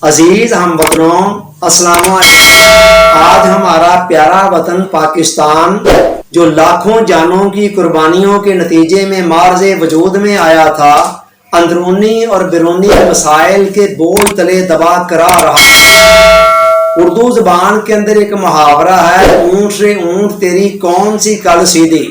عزیز ہم وطنوں، السلام علیکم۔ آج ہمارا پیارا وطن پاکستان جو لاکھوں جانوں کی قربانیوں کے نتیجے میں معرض وجود میں آیا تھا، اندرونی اور بیرونی مسائل کے بول تلے دبا کرا رہا ہے۔ اردو زبان کے اندر ایک محاورہ ہے، اونٹ سے اونٹ تیری کون سی کل سیدھی۔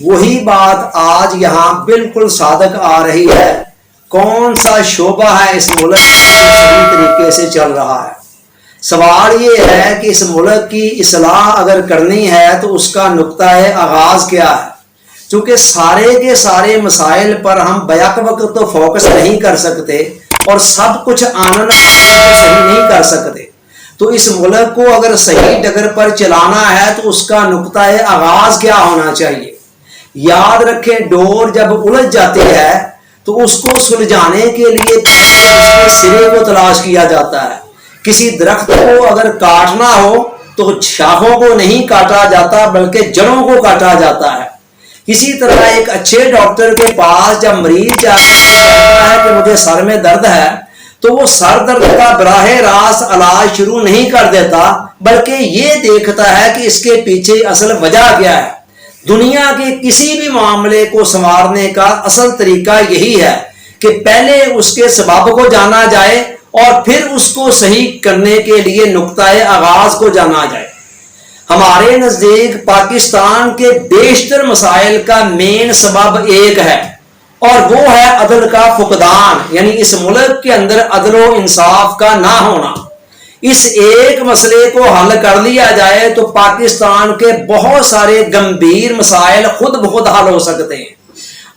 وہی بات آج یہاں بالکل صادق آ رہی ہے۔ کون سا شعبہ ہے اس ملک میں جو صحیح طریقے سے چل رہا ہے؟ سوال یہ ہے کہ اس ملک کی اصلاح اگر کرنی ہے تو اس کا نقطہ آغاز کیا ہے؟ چونکہ سارے کے سارے مسائل پر ہم بیک وقت تو فوکس نہیں کر سکتے اور سب کچھ آنن صحیح نہیں کر سکتے، تو اس ملک کو اگر صحیح ڈگر پر چلانا ہے تو اس کا نقطہ آغاز کیا ہونا چاہیے؟ یاد رکھیں، ڈور جب الجھ جاتی ہے تو اس کو سلجھانے کے لیے اس کے سرے کو تلاش کیا جاتا ہے۔ کسی درخت کو اگر کاٹنا ہو تو شاخوں کو نہیں کاٹا جاتا بلکہ جڑوں کو کاٹا جاتا ہے۔ اسی طرح ایک اچھے ڈاکٹر کے پاس جب مریض جاتا ہے کہ مجھے سر میں درد ہے تو وہ سر درد کا براہ راست علاج شروع نہیں کر دیتا بلکہ یہ دیکھتا ہے کہ اس کے پیچھے اصل وجہ کیا ہے۔ دنیا کے کسی بھی معاملے کو سنوارنے کا اصل طریقہ یہی ہے کہ پہلے اس کے سبب کو جانا جائے اور پھر اس کو صحیح کرنے کے لیے نقطہ آغاز کو جانا جائے۔ ہمارے نزدیک پاکستان کے بیشتر مسائل کا مین سبب ایک ہے اور وہ ہے عدل کا فقدان، یعنی اس ملک کے اندر عدل و انصاف کا نہ ہونا۔ اس ایک مسئلے کو حل کر لیا جائے تو پاکستان کے بہت سارے گمبھیر مسائل خود بخود حل ہو سکتے ہیں۔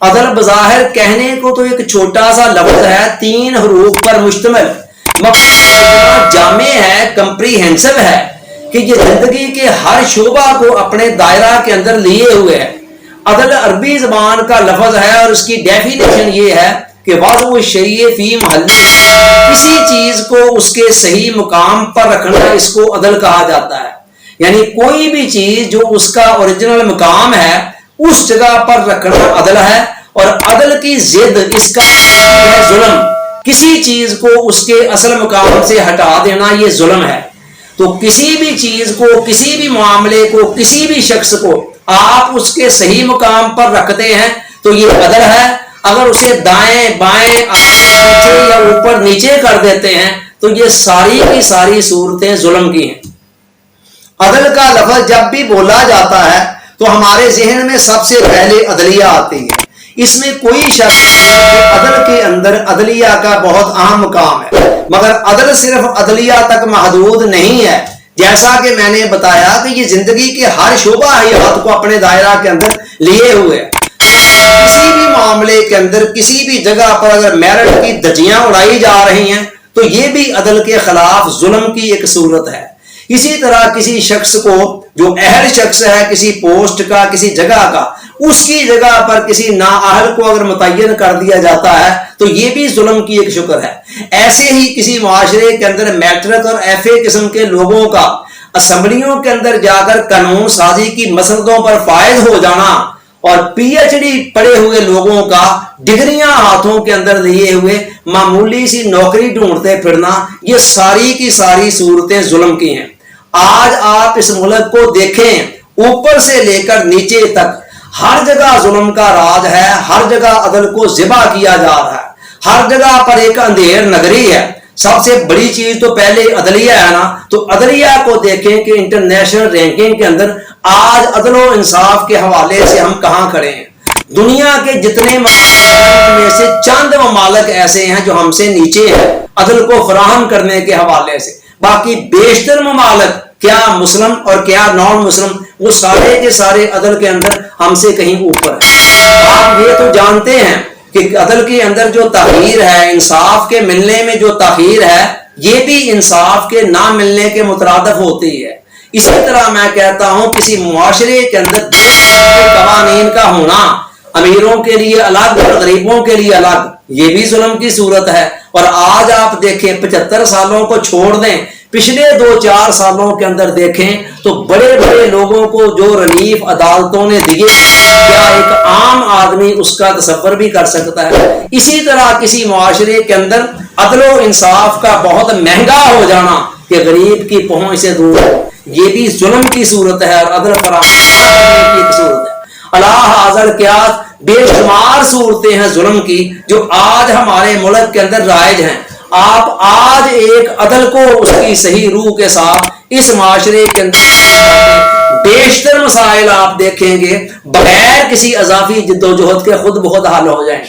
عدل بظاہر کہنے کو تو ایک چھوٹا سا لفظ ہے، 3 حروف پر مشتمل، مگر جامع ہے، کمپریہنسو ہے کہ یہ زندگی کے ہر شعبہ کو اپنے دائرہ کے اندر لیے ہوئے ہے۔ عدل عربی زبان کا لفظ ہے اور اس کی ڈیفینیشن یہ ہے کہ وضع الشیء فی محلہ، کسی چیز کو اس کے صحیح مقام پر رکھنا، اس کو عدل کہا جاتا ہے۔ یعنی کوئی بھی چیز جو اس کا اوریجنل مقام ہے اس جگہ پر رکھنا عدل ہے، اور عدل کی ضد اس کا ہے ظلم۔ کسی چیز کو اس کے اصل مقام سے ہٹا دینا یہ ظلم ہے۔ تو کسی بھی چیز کو، کسی بھی معاملے کو، کسی بھی شخص کو آپ اس کے صحیح مقام پر رکھتے ہیں تو یہ عدل ہے۔ اگر اسے دائیں بائیں آگے یا اوپر نیچے کر دیتے ہیں تو یہ ساری کی ساری صورتیں ظلم کی ہیں۔ عدل کا لفظ جب بھی بولا جاتا ہے تو ہمارے ذہن میں سب سے پہلے عدلیہ آتی ہے۔ اس میں کوئی شک نہیں کہ عدل کے اندر عدلیہ کا بہت اہم مقام ہے، مگر عدل صرف عدلیہ تک محدود نہیں ہے۔ جیسا کہ میں نے بتایا کہ یہ زندگی کے ہر شعبہ حیات کو اپنے دائرہ کے اندر لیے ہوئے ہے۔ کسی بھی معاملے کے اندر کسی بھی جگہ پر اگر میرٹ کی دھجیاں اڑائی جا رہی ہیں تو یہ بھی عدل کے خلاف ظلم کی ایک صورت ہے۔ اسی طرح کسی شخص کو جو اہل شخص ہے، کسی پوسٹ کا، کسی جگہ کا، اس کی جگہ پر کسی نااہل کو اگر متعین کر دیا جاتا ہے تو یہ بھی ظلم کی ایک شکل ہے۔ ایسے ہی کسی معاشرے کے اندر میٹرک اور ایف اے قسم کے لوگوں کا اسمبلیوں کے اندر جا کر قانون سازی کی مسندوں پر فائز ہو جانا اور پی ایچ ڈی پڑے ہوئے لوگوں کا ڈگریاں ہاتھوں کے اندر لیے ہوئے معمولی سی نوکری ڈھونڈتے پھرنا، یہ ساری کی ساری صورتیں ظلم کی ہیں۔ آج آپ اس ملک کو دیکھیں، اوپر سے لے کر نیچے تک ہر جگہ ظلم کا راج ہے، ہر جگہ عدل کو ذبح کیا جا رہا ہے، ہر جگہ پر ایک اندھیر نگری ہے۔ سب سے بڑی چیز تو پہلے عدلیہ ہے نا، تو عدلیہ کو دیکھیں کہ انٹرنیشنل رینکنگ کے اندر آج عدل و انصاف کے حوالے سے ہم کہاں کھڑے ہیں۔ دنیا کے جتنے ممالک میں سے چند ممالک ایسے ہیں جو ہم سے نیچے ہیں عدل کو فراہم کرنے کے حوالے سے، باقی بیشتر ممالک کیا مسلم اور کیا نان مسلم، وہ سارے کے سارے عدل کے اندر ہم سے کہیں اوپر ہیں۔ آپ یہ تو جانتے ہیں کہ عدل کے اندر جو تاخیر ہے، انصاف کے ملنے میں جو تاخیر ہے، یہ بھی انصاف کے نہ ملنے کے مترادف ہوتی ہے۔ اسی طرح میں کہتا ہوں کسی معاشرے کے اندر قوانین کا ہونا، امیروں کے لیے الگ اور غریبوں کے لیے الگ، یہ بھی ظلم کی صورت ہے۔ اور آج آپ دیکھیں 75 سالوں کو چھوڑ دیں، پچھلے 2-4 سالوں کے اندر دیکھیں تو بڑے بڑے لوگوں کو جو ریلیف عدالتوں نے دیے، کیا ایک عام آدمی اس کا تصور بھی کر سکتا ہے؟ اسی طرح کسی معاشرے کے اندر عدل و انصاف کا بہت مہنگا ہو جانا کہ غریب کی پہنچ سے دور ہے، یہ بھی ظلم کی صورت ہے اور عدل پر کی صورت ہے۔ اللہ حاضر کیا بے شمار صورتیں ہیں ظلم کی جو آج ہمارے ملک کے اندر رائج ہیں۔ آپ آج ایک عدل کو اس کی صحیح روح کے ساتھ اس معاشرے کے اندر بیشتر مسائل آپ دیکھیں گے بغیر کسی اضافی جدوجہد کے خود بخود حل ہو جائیں۔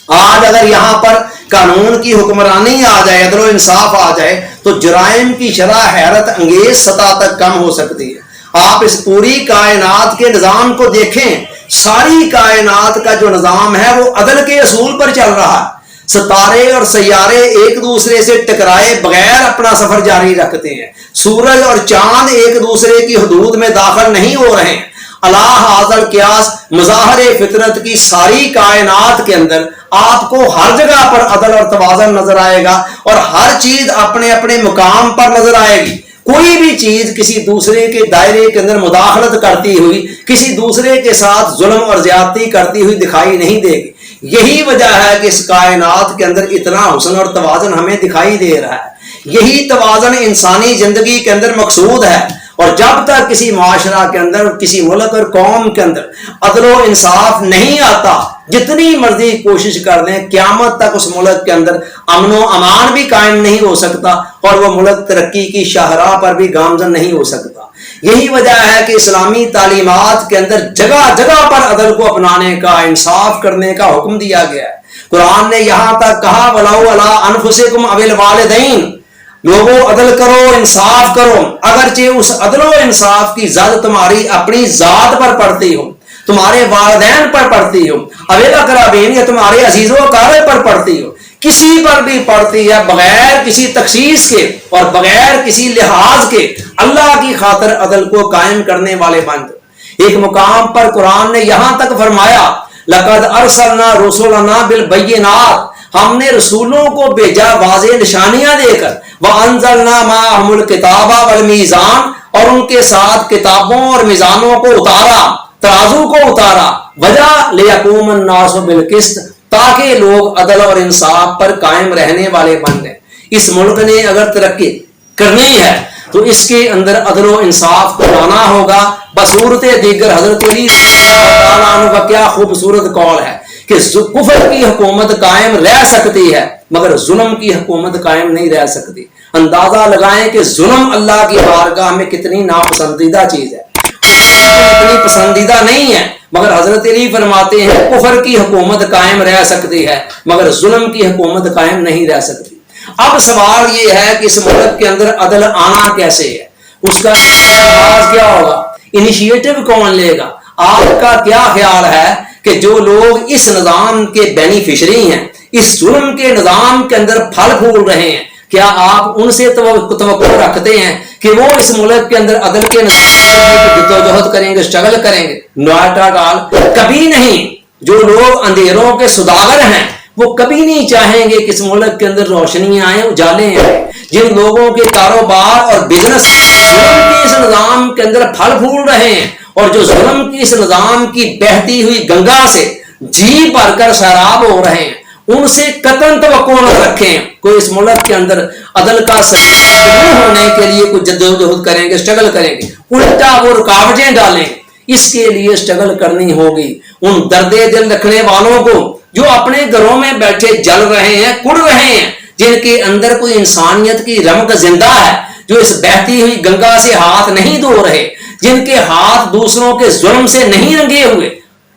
آج اگر یہاں پر قانون کی حکمرانی آ جائے، عدل و انصاف آ جائے، تو جرائم کی شرح حیرت انگیز سطح تک کم ہو سکتی ہے۔ آپ اس پوری کائنات کے نظام کو دیکھیں، ساری کائنات کا جو نظام ہے وہ عدل کے اصول پر چل رہا ہے۔ ستارے اور سیارے ایک دوسرے سے ٹکرائے بغیر اپنا سفر جاری رکھتے ہیں، سورج اور چاند ایک دوسرے کی حدود میں داخل نہیں ہو رہے ہیں۔ اللہ حاضر قیاس مظاہر فطرت کی ساری کائنات کے اندر آپ کو ہر جگہ پر عدل اور توازن نظر آئے گا، اور ہر چیز اپنے اپنے مقام پر نظر آئے گی۔ کوئی بھی چیز کسی دوسرے کے دائرے کے اندر مداخلت کرتی ہوئی، کسی دوسرے کے ساتھ ظلم اور زیادتی کرتی ہوئی دکھائی نہیں دے گی۔ یہی وجہ ہے کہ اس کائنات کے اندر اتنا حسن اور توازن ہمیں دکھائی دے رہا ہے۔ یہی توازن انسانی زندگی کے اندر مقصود ہے، اور جب تک کسی معاشرہ کے اندر، کسی ملک اور قوم کے اندر عدل و انصاف نہیں آتا، جتنی مرضی کوشش کر لیں، قیامت تک اس ملک کے اندر امن و امان بھی قائم نہیں ہو سکتا، اور وہ ملک ترقی کی شاہراہ پر بھی گامزن نہیں ہو سکتا۔ یہی وجہ ہے کہ اسلامی تعلیمات کے اندر جگہ جگہ پر عدل کو اپنانے کا، انصاف کرنے کا حکم دیا گیا ہے۔ قرآن نے یہاں تک کہا وَلَوْ عَلَىٰ أَنفُسِكُمْ أَوِ الْوَالِدَيْنِ، لوگوں عدل کرو، انصاف کرو، اگرچہ اس عدل و انصاف کی زد تمہاری اپنی ذات پر پڑتی ہو، تمہارے والدین پر پڑتی ہو، اویل اقربین یا تمہارے عزیز و اقارب پر پڑتی ہو، کسی پر بھی پڑتی ہے، بغیر کسی تخصیص کے اور بغیر کسی لحاظ کے اللہ کی خاطر عدل کو قائم کرنے والے بن جاؤ۔ ایک مقام پر قرآن نے یہاں تک فرمایا لَقَدْ أَرْسَلْنَا رُسُلَنَا بِالْبَيِّنَاتِ، ہم نے رسولوں کو بھیجا واضح نشانیاں دے کر، وَأَنزَلْنَا مَعَهُمُ الْكِتَابَ وَالْمِيزَانَ، اور ان کے ساتھ کتابوں اور میزانوں کو اتارا، ترازو کو اتارا، وجہ لِيَقُومَ النَّاسُ بِالْقِسْطِ، تاکہ لوگ عدل اور انصاف پر قائم رہنے والے بن گئے۔ اس ملک نے اگر ترقی کرنی ہے تو اس کے اندر عدل و انصاف کو لانا ہوگا۔ بصورت دیگر حضرت علی تعالیٰ عنہ کا کیا خوبصورت قول ہے کہ کفر کی حکومت قائم رہ سکتی ہے مگر ظلم کی حکومت قائم نہیں رہ سکتی۔ اندازہ لگائیں کہ ظلم اللہ کی بارگاہ میں کتنی ناپسندیدہ چیز ہے، اتنی پسندیدہ نہیں ہے، مگر حضرت علی فرماتے ہیں کفر کی حکومت قائم رہ سکتی ہے مگر ظلم کی حکومت قائم نہیں رہ سکتی۔ اب سوال یہ ہے کہ اس ملک کے اندر عدل آنا کیسے ہے، اس کا آغاز کیا ہوگا، انیشیٹو کون لے گا؟ آپ کا کیا خیال ہے کہ جو لوگ اس نظام کے بینیفیشری ہیں، اس ظلم کے نظام کے اندر پھل پھول رہے ہیں، کیا آپ ان سے توقع رکھتے ہیں کہ وہ اس ملک کے اندر عدل کے جدوجہد کریں گے، اسٹرگل کریں گے؟ ناٹ ایٹ آل، کبھی نہیں۔ جو لوگ اندھیروں کے سوداگر ہیں وہ کبھی نہیں چاہیں گے کہ اس ملک کے اندر روشنیاں آئیں، اجالے آئیں۔ جن لوگوں کے کاروبار اور بزنس ظلم کے اس نظام کے اندر پھل پھول رہے ہیں، اور جو ظلم کی اس نظام کی بہتی ہوئی گنگا سے جی بھر کر سیراب ہو رہے ہیں، ان سے قطعاً توقع نہ رکھیں کوئی اس ملک کے اندر عدل کا صحیح ہونے کے لیے کچھ جدوجہد کریں گے، اسٹرگل کریں گے، الٹا وہ رکاوٹیں ڈالیں۔ اس کے لیے اسٹرگل کرنی ہوگی ان درد دل رکھنے والوں کو جو اپنے گھروں میں بیٹھے جل رہے ہیں، کڑ رہے ہیں، جن کے اندر کوئی انسانیت کی رمق زندہ ہے، جو اس بہتی ہوئی گنگا سے ہاتھ نہیں دھو رہے، جن کے ہاتھ دوسروں کے ظلم سے نہیں رنگے ہوئے۔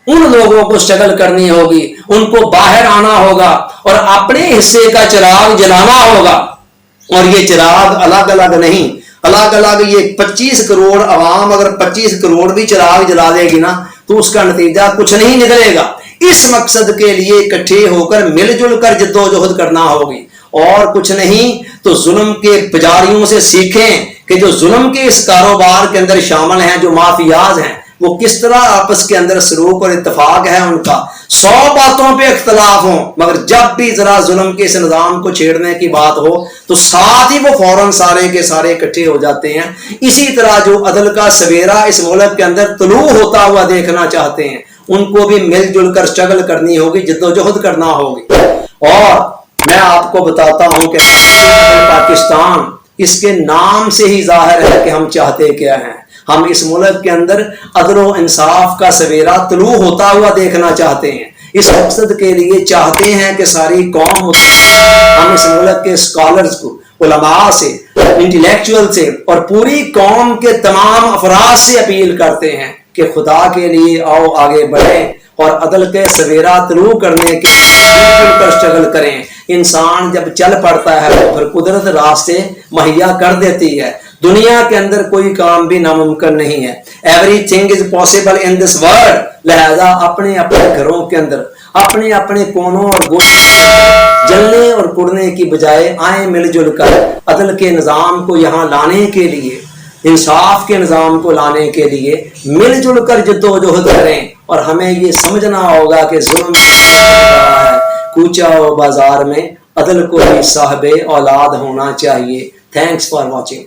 ان لوگوں کو اسٹرگل کرنی ہوگی، ان کو باہر آنا ہوگا اور اپنے حصے کا چراغ جلانا ہوگا۔ اور یہ چراغ الگ الگ نہیں، الگ الگ یہ 25 کروڑ عوام اگر 25 کروڑ بھی چراغ جلا دے گی نا تو اس کا نتیجہ کچھ نہیں نکلے گا۔ اس مقصد کے لیے اکٹھے ہو کر مل جل کر جدوجہد کرنا ہوگی، اور کچھ نہیں تو ظلم کے پجاریوں سے سیکھیں کہ جو ظلم کے اس کاروبار کے اندر شامل ہیں، جو مافیاز ہیں، وہ کس طرح آپس کے اندر سلوک اور اتفاق ہے ان کا. 100 باتوں پہ اختلاف ہوں مگر جب بھی ذرا ظلم کے اس نظام کو چھیڑنے کی بات ہو تو ساتھ ہی وہ فوراً سارے کے سارے اکٹھے ہو جاتے ہیں. اسی طرح جو عدل کا سویرا اس ملک کے اندر طلوع ہوتا ہوا دیکھنا چاہتے ہیں ان کو بھی مل جل کر اسٹرگل کرنی ہوگی, جدوجہد کرنا ہوگی. اور میں آپ کو بتاتا ہوں کہ پاکستان اس کے نام سے ہی ظاہر ہے کہ ہم چاہتے کیا ہیں. ہم اس ملک کے اندر عدل و انصاف کا سویرا طلوع ہوتا ہوا دیکھنا چاہتے ہیں. اس مقصد کے لیے چاہتے ہیں کہ ساری قوم, ہم اس ملک کے اسکالرز کو, علماء سے, انٹلیکچوئل سے اور پوری قوم کے تمام افراد سے اپیل کرتے ہیں کہ خدا کے لیے آؤ آگے بڑھیں اور عدل کے سویرا طلوع کرنے کے لیے اسٹرگل کریں. انسان جب چل پڑتا ہے تو پھر قدرت راستے مہیا کر دیتی ہے. دنیا کے اندر کوئی کام بھی ناممکن نہیں ہے. Every thing is possible in this world. لہذا اپنے اپنے گھروں کے اندر اپنے اپنے کونوں اور گوشوں جلنے اور کڑنے کی بجائے آئیں مل جل کر عدل کے نظام کو یہاں لانے کے لیے, انصاف کے نظام کو لانے کے لیے مل جل کر جدوجہد کریں. اور ہمیں یہ سمجھنا ہوگا کہ ظلم ہے کوچہ و بازار میں عدل کو بھی صاحب اولاد ہونا چاہیے. Thanks for watching.